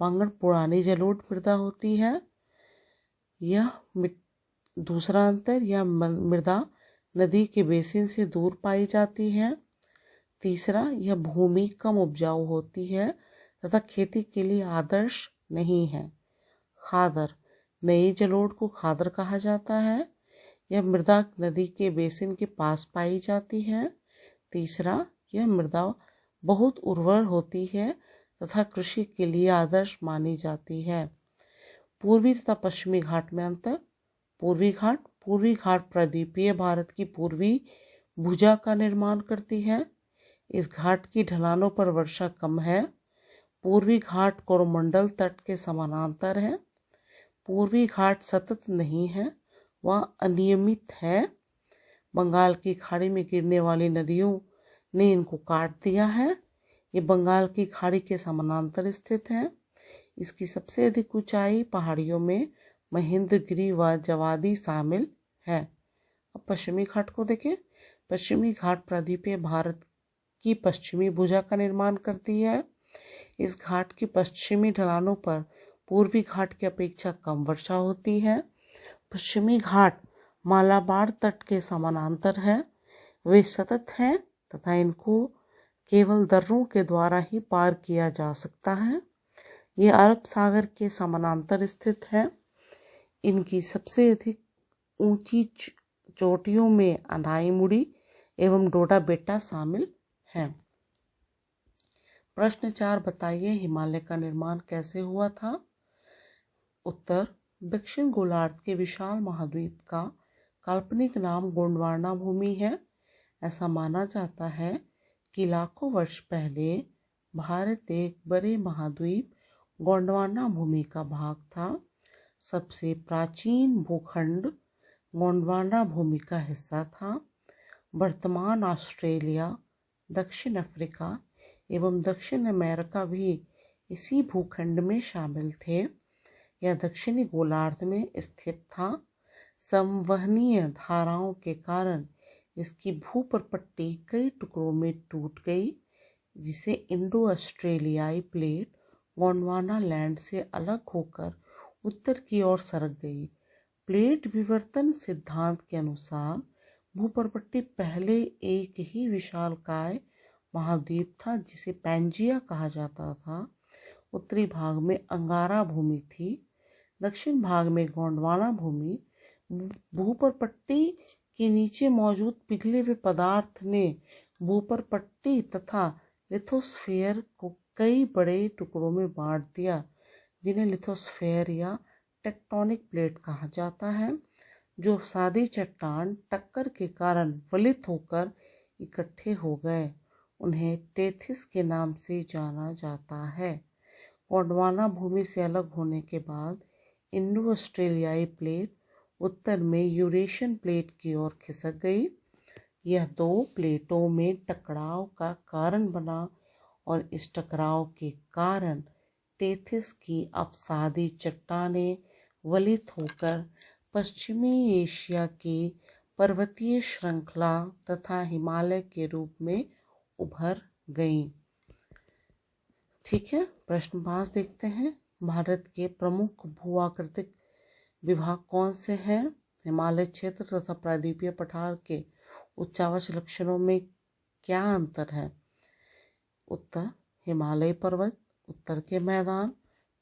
बांगड़ पुरानी जलोढ़ मृदा होती है। दूसरा अंतर, यह मृदा नदी के बेसिन से दूर पाई जाती है। तीसरा, यह भूमि कम उपजाऊ होती है तथा खेती के लिए आदर्श नहीं है। खादर, नई जलोढ़ को खादर कहा जाता है। यह मृदा नदी के बेसिन के पास पाई जाती है। तीसरा, यह मृदा बहुत उर्वर होती है तथा कृषि के लिए आदर्श मानी जाती है। पूर्वी तथा पश्चिमी घाट में अंतर। पूर्वी घाट प्रायद्वीपीय भारत की पूर्वी भुजा का निर्माण करती है। इस घाट की ढलानों पर वर्षा कम है। पूर्वी घाट कोरोमंडल तट के समानांतर है। पूर्वी घाट सतत नहीं है, वह अनियमित है। बंगाल की खाड़ी में गिरने वाली नदियों ने इनको काट दिया है। ये बंगाल की खाड़ी के समानांतर स्थित है। इसकी सबसे अधिक ऊंचाई पहाड़ियों में महेंद्रगिरी व जवादी शामिल है। अब पश्चिमी घाट को देखें। पश्चिमी घाट प्रायद्वीपीय भारत की पश्चिमी भुजा का निर्माण करती है। इस घाट की पश्चिमी ढलानों पर पूर्वी घाट की अपेक्षा कम वर्षा होती है। पश्चिमी घाट मालाबार तट के समानांतर है। वे सतत हैं तथा इनको केवल दर्रों के द्वारा ही पार किया जा सकता है। ये अरब सागर के समानांतर स्थित है। इनकी सबसे अधिक ऊंची चोटियों में अनाईमुड़ी एवं डोडा बेट्टा शामिल है। प्रश्न 4, बताइए हिमालय का निर्माण कैसे हुआ था? उत्तर दक्षिण गोलार्ध के विशाल महाद्वीप का काल्पनिक नाम गोंडवाना भूमि है। ऐसा माना जाता है कि लाखों वर्ष पहले भारत एक बड़े महाद्वीप गोंडवाना भूमि का भाग था। सबसे प्राचीन भूखंड गोंडवाना भूमि का हिस्सा था। वर्तमान ऑस्ट्रेलिया, दक्षिण अफ्रीका एवं दक्षिण अमेरिका भी इसी भूखंड में शामिल थे। यह दक्षिणी गोलार्ध में स्थित था। संवहनीय धाराओं के कारण इसकी भूप्रपट्टी कई टुकड़ों में टूट गई, जिसे इंडो ऑस्ट्रेलियाई प्लेट गोंडवाना लैंड से अलग होकर उत्तर की ओर सरक गई। प्लेट विवर्तन सिद्धांत के अनुसार भूप्रपट्टी पहले एक ही विशालकाय महाद्वीप था, जिसे पैंजिया कहा जाता था। उत्तरी भाग में अंगारा भूमि थी। दक्षिण भाग में गोंडवाना भूमि। भूप्रपट्टी के नीचे मौजूद पिघले हुए पदार्थ ने भूप्रपट्टी तथा लिथोस्फीयर को कई बड़े टुकड़ों में बांट दिया, जिन्हें लिथोस्फीयर या टेक्टोनिक प्लेट कहा जाता है। जो सादी चट्टान टक्कर के कारण वलित होकर इकट्ठे हो गए, उन्हें टेथिस के नाम से जाना जाता है। गोंडवाना भूमि से अलग होने के बाद इंडो ऑस्ट्रेलियाई प्लेट उत्तर में यूरेशियन प्लेट की ओर खिसक गई। यह दो प्लेटों में टकराव का कारण बना और इस टकराव के कारण टेथिस की अवसादी चट्टानें वलित होकर पश्चिमी एशिया की पर्वतीय श्रृंखला तथा हिमालय के रूप में उभर गईं। ठीक है, प्रश्न 5 देखते हैं। भारत के प्रमुख भूआकृतिक विभाग कौन से हैं? हिमालय क्षेत्र तथा प्रायद्वीपीय पठार के उच्चावच लक्षणों में क्या अंतर है? उत्तर हिमालय पर्वत, उत्तर के मैदान,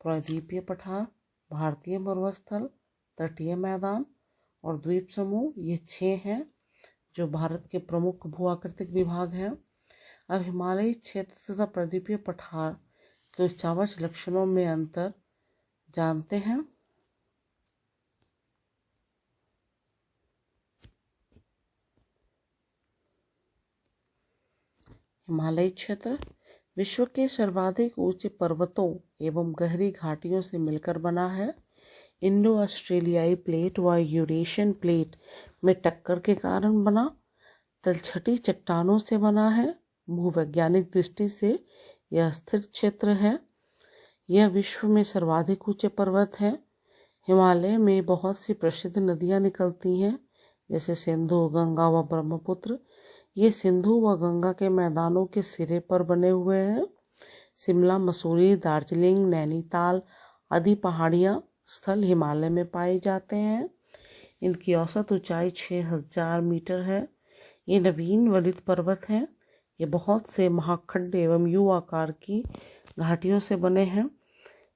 प्रायद्वीपीय पठार, भारतीय मरुस्थल, तटीय मैदान और द्वीप समूह, ये 6 हैं जो भारत के प्रमुख भूआकृतिक विभाग हैं। अब हिमालयी क्षेत्र तथा प्रायद्वीपीय पठार के उच्चावच लक्षणों में अंतर जानते हैं। हिमालयी क्षेत्र विश्व के सर्वाधिक ऊंचे पर्वतों एवं गहरी घाटियों से मिलकर बना है। इंडो ऑस्ट्रेलियाई प्लेट व यूरेशियन प्लेट में टक्कर के कारण बना। तलछटी चट्टानों से बना है। भूवैज्ञानिक दृष्टि से यह स्थिर क्षेत्र है। यह विश्व में सर्वाधिक ऊंचे पर्वत हैं। हिमालय में बहुत सी प्रसिद्ध नदियां निकलती हैं, जैसे सिंधु, गंगा व ब्रह्मपुत्र। ये सिंधु व गंगा के मैदानों के सिरे पर बने हुए हैं। शिमला, मसूरी, दार्जिलिंग, नैनीताल आदि पहाड़ियाँ स्थल हिमालय में पाए जाते हैं। इनकी औसत ऊंचाई 6000 मीटर है। ये नवीन वलित पर्वत हैं। ये बहुत से महाखंड एवं यू आकार की घाटियों से बने हैं।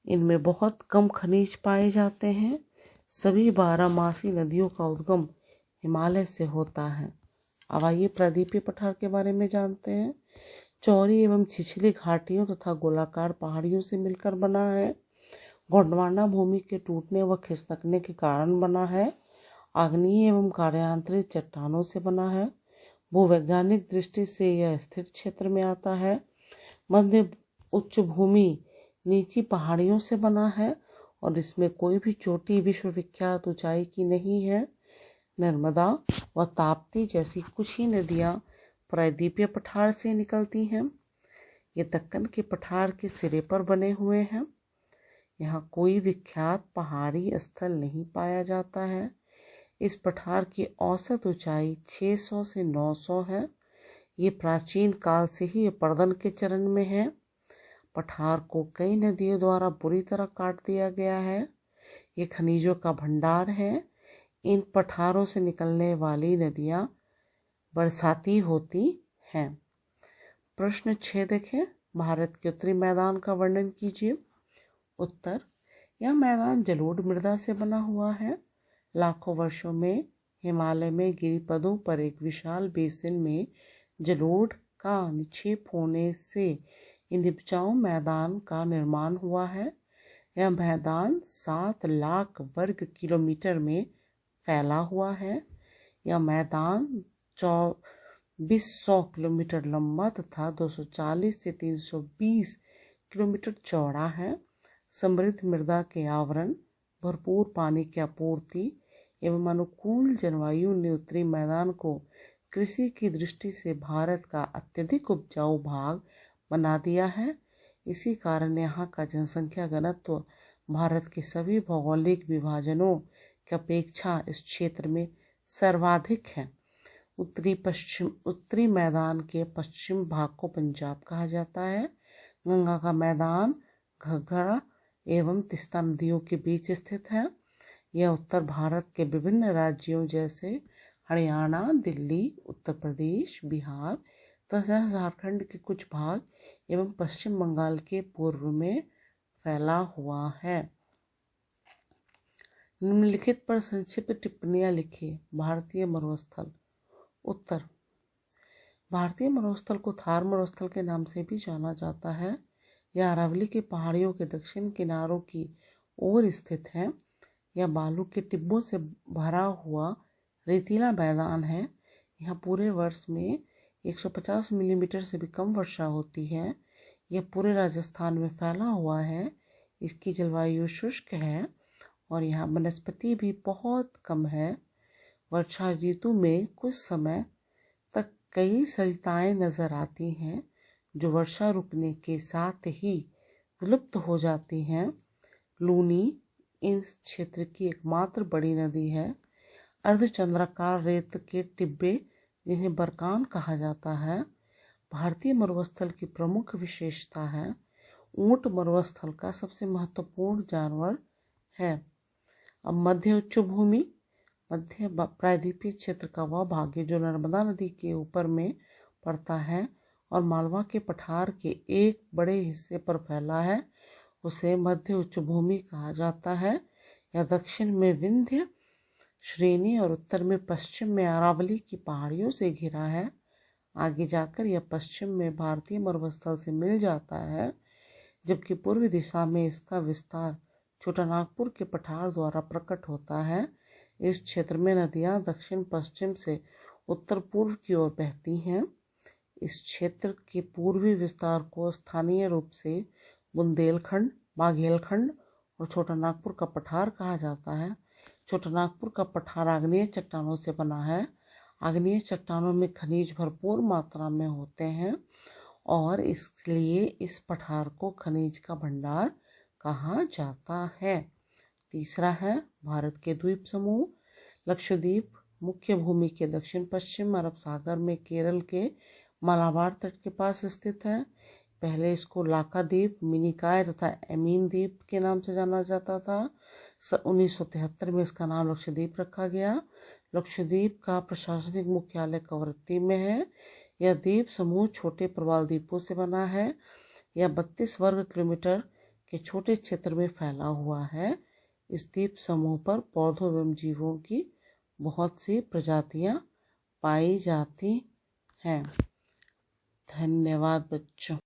इनमें बहुत कम खनिज पाए जाते हैं। सभी 12मासी नदियों का उद्गम हिमालय से होता है। अब आइए प्रायद्वीपीय पठार के बारे में जानते हैं। चौड़ी एवं छिछली घाटियों तथा गोलाकार पहाड़ियों से मिलकर बना है। गोंडवाना भूमि के टूटने व खिसकने के कारण बना है। आग्नेय एवं कार्यांतरित चट्टानों से बना है। भूवैज्ञानिक दृष्टि से यह स्थिर क्षेत्र में आता है। मध्य उच्च भूमि नीची पहाड़ियों से बना है और इसमें कोई भी चोटी विश्वविख्यात ऊंचाई की नहीं है। नर्मदा व ताप्ती जैसी कुछ ही नदियाँ प्रायद्वीपीय पठार से निकलती हैं। ये दक्कन के पठार के सिरे पर बने हुए हैं। यहाँ कोई विख्यात पहाड़ी स्थल नहीं पाया जाता है। इस पठार की औसत ऊंचाई 600 से 900 है। ये प्राचीन काल से ही अपर्दन के चरण में है। पठार को कई नदियों द्वारा बुरी तरह काट दिया गया है। ये खनिजों का भंडार है। इन पठारों से निकलने वाली नदियाँ बरसाती होती हैं। प्रश्न 6 देखें। भारत के उत्तरी मैदान का वर्णन कीजिए। उत्तर, यह मैदान जलोढ़ मृदा से बना हुआ है। लाखों वर्षों में हिमालय में गिरिपदों पर एक विशाल बेसिन में जलोढ़ का निक्षेप होने से इन उपजाऊ मैदान का निर्माण हुआ है। यह मैदान 7 लाख वर्ग किलोमीटर में फैला हुआ है। यह मैदान 2400 किलोमीटर लंबा तथा 240 से 320 किलोमीटर चौड़ा है। समृद्ध मृदा के आवरण, भरपूर पानी की आपूर्ति एवं अनुकूल जलवायु ने उत्तरी मैदान को कृषि की दृष्टि से भारत का अत्यधिक उपजाऊ भाग बना दिया है। इसी कारण यहाँ का जनसंख्या घनत्व भारत के सभी भौगोलिक विभाजनों की अपेक्षा इस क्षेत्र में सर्वाधिक है। उत्तरी मैदान के पश्चिम भाग को पंजाब कहा जाता है। गंगा का मैदान घग्गर एवं तीस्ता नदियों के बीच स्थित है। यह उत्तर भारत के विभिन्न राज्यों जैसे हरियाणा, दिल्ली, उत्तर प्रदेश, बिहार तथा झारखंड के कुछ भाग एवं पश्चिम बंगाल के पूर्व में फैला हुआ है। निम्नलिखित पर संक्षिप्त टिप्पणियां लिखिए। भारतीय मरुस्थल। उत्तर। भारतीय मरुस्थल को थार मरुस्थल के नाम से भी जाना जाता है। यह अरावली की पहाड़ियों के दक्षिण किनारों की ओर स्थित है। यह बालू के टिब्बों से भरा हुआ रेतीला मैदान है। यहाँ पूरे वर्ष में 150 मिलीमीटर से भी कम वर्षा होती है। यह पूरे राजस्थान में फैला हुआ है। इसकी जलवायु शुष्क है और यहाँ वनस्पति भी बहुत कम है। वर्षा ऋतु में कुछ समय तक कई सरिताएं नजर आती हैं जो वर्षा रुकने के साथ ही विलुप्त हो जाती हैं। लूनी इस क्षेत्र की एकमात्र बड़ी नदी है। अर्धचंद्राकार रेत के टिब्बे जिन्हें बरकान कहा जाता है भारतीय मरुस्थल की प्रमुख विशेषता है। ऊंट मरुस्थल का सबसे महत्वपूर्ण जानवर है। अब मध्य उच्च भूमि। मध्य प्रायद्वीपीय क्षेत्र का वह भाग जो नर्मदा नदी के ऊपर में पड़ता है और मालवा के पठार के एक बड़े हिस्से पर फैला है, उसे मध्य उच्च भूमि कहा जाता है। यह दक्षिण में विंध्य श्रेणी और उत्तर में पश्चिम में अरावली की पहाड़ियों से घिरा है। आगे जाकर यह पश्चिम में भारतीय मरुस्थल से मिल जाता है, जबकि पूर्व दिशा में इसका विस्तार छोटानागपुर के पठार द्वारा प्रकट होता है। इस क्षेत्र में नदियां दक्षिण पश्चिम से उत्तर पूर्व की ओर बहती हैं। इस क्षेत्र के पूर्वी विस्तार को स्थानीय रूप से बुंदेलखंड, बाघेलखंड और छोटानागपुर का पठार कहा जाता है। छोटानागपुर का पठार आग्नेय चट्टानों से बना है। आग्नेय चट्टानों में खनिज भरपूर मात्रा में होते हैं और इसलिए इस पठार को खनिज का भंडार कहा जाता है। तीसरा है भारत के द्वीप समूह। लक्षद्वीप मुख्य भूमि के दक्षिण पश्चिम अरब सागर में केरल के मालाबार तट के पास स्थित है। पहले इसको लाका द्वीप, मिनिकॉय तथा एमीन द्वीप के नाम से जाना जाता था। 1973 में इसका नाम लक्षद्वीप रखा गया। लक्षद्वीप का प्रशासनिक मुख्यालय कवरत्ती में है। यह द्वीप समूह छोटे प्रवाल द्वीपों से बना है। यह 32 वर्ग किलोमीटर के छोटे क्षेत्र में फैला हुआ है। इस द्वीप समूह पर पौधों एवं जीवों की बहुत सी प्रजातियां पाई जाती हैं। धन्यवाद बच्चों।